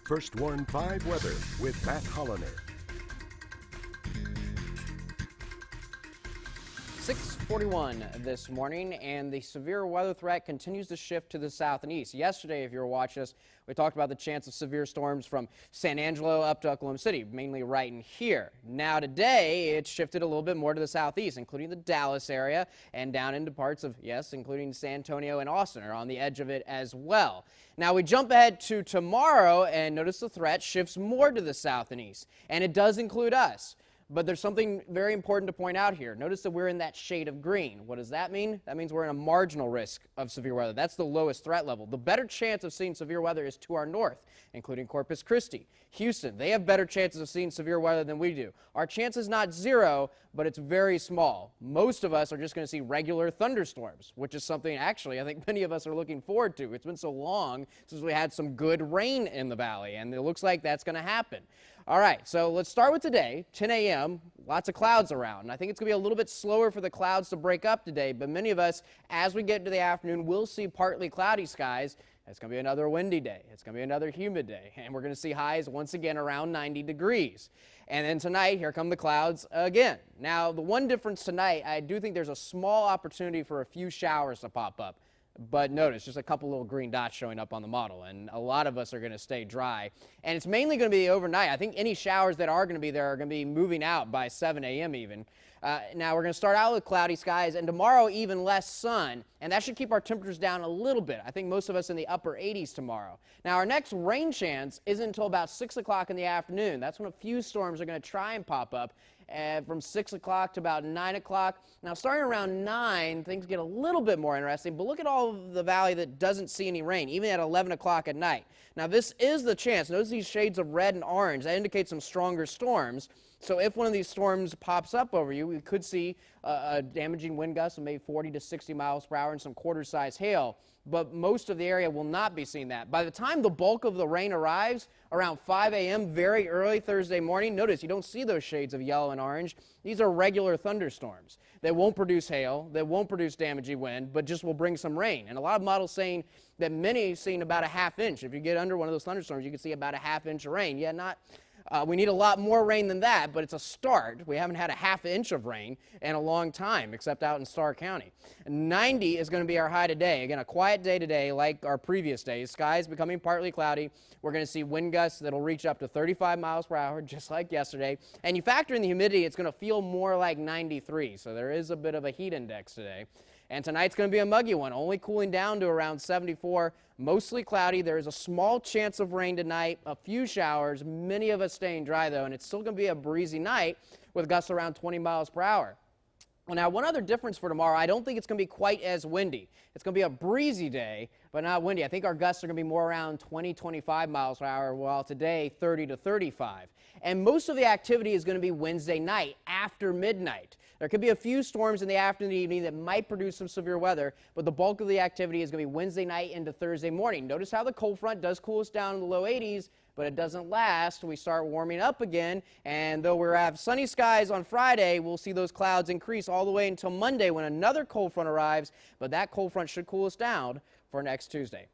First Warn 5 weather with Matt Hollander. 6:41 this morning, and the severe weather threat continues to shift to the south and east. Yesterday, if you were watching us, we talked about the chance of severe storms from San Angelo up to Oklahoma City, mainly right in here. Now today, it's shifted a little bit more to the southeast, including the Dallas area and down into parts of, yes, including San Antonio and Austin are on the edge of it as well. Now we jump ahead to tomorrow and notice the threat shifts more to the south and east, and it does include us. But there's something very important to point out here. Notice that we're in that shade of green. What does that mean? That means we're in a marginal risk of severe weather. That's the lowest threat level. The better chance of seeing severe weather is to our north, including Corpus Christi, Houston. They have better chances of seeing severe weather than we do. Our chance is not zero, but it's very small. Most of us are just going to see regular thunderstorms, which is something actually I think many of us are looking forward to. It's been so long since we had some good rain in the valley, and it looks like that's going to happen. All right, so let's start with today, 10 a.m., lots of clouds around. And I think it's going to be a little bit slower for the clouds to break up today, but many of us, as we get into the afternoon, will see partly cloudy skies. It's going to be another windy day. It's going to be another humid day, and we're going to see highs once again around 90 degrees. And then tonight, here come the clouds again. Now, the one difference tonight, I do think there's a small opportunity for a few showers to pop up. But notice, just a couple little green dots showing up on the model, and a lot of us are going to stay dry. And it's mainly going to be overnight. I think any showers that are going to be there are going to be moving out by 7 a.m. even. Now, we're going to start out with cloudy skies, and tomorrow even less sun, and that should keep our temperatures down a little bit. I think most of us in the upper 80s tomorrow. Now, our next rain chance isn't until about 6 o'clock in the afternoon. That's when a few storms are going to try and pop up. From 6 o'clock to about 9 o'clock. Now, starting around 9, things get a little bit more interesting, but look at all of the valley that doesn't see any rain, even at 11 o'clock at night. Now, this is the chance. Notice these shades of red and orange. That indicates some stronger storms. So if one of these storms pops up over you, we could see a damaging wind gust of maybe 40 to 60 miles per hour and some quarter-size hail. But most of the area will not be seeing that. By the time the bulk of the rain arrives, around 5 a.m., very early Thursday morning, notice you don't see those shades of yellow and orange. These are regular thunderstorms. They won't produce hail, they won't produce damaging wind, but just will bring some rain. And a lot of models saying that many seeing about a half inch. If you get under one of those thunderstorms, you can see about a half inch of rain. Yeah, not... we need a lot more rain than that, but it's a start. We haven't had a half inch of rain in a long time, except out in Starr County. 90 is going to be our high today. Again, a quiet day today like our previous days. Skies becoming partly cloudy. We're going to see wind gusts that will reach up to 35 miles per hour, just like yesterday. And you factor in the humidity, it's going to feel more like 93, so there is a bit of a heat index today. And tonight's going to be a muggy one, only cooling down to around 74, mostly cloudy. There is a small chance of rain tonight, a few showers, many of us staying dry, though, and it's still going to be a breezy night with gusts around 20 miles per hour. Well, now, one other difference for tomorrow, I don't think it's going to be quite as windy. It's going to be a breezy day, but not windy. I think our gusts are going to be more around 20, 25 miles per hour, while today 30 to 35. And most of the activity is going to be Wednesday night after midnight. There could be a few storms in the afternoon and evening that might produce some severe weather, but the bulk of the activity is going to be Wednesday night into Thursday morning. Notice how the cold front does cool us down in the low 80s, but it doesn't last. We start warming up again, and though we have sunny skies on Friday, we'll see those clouds increase all the way until Monday when another cold front arrives, but that cold front should cool us down for next Tuesday.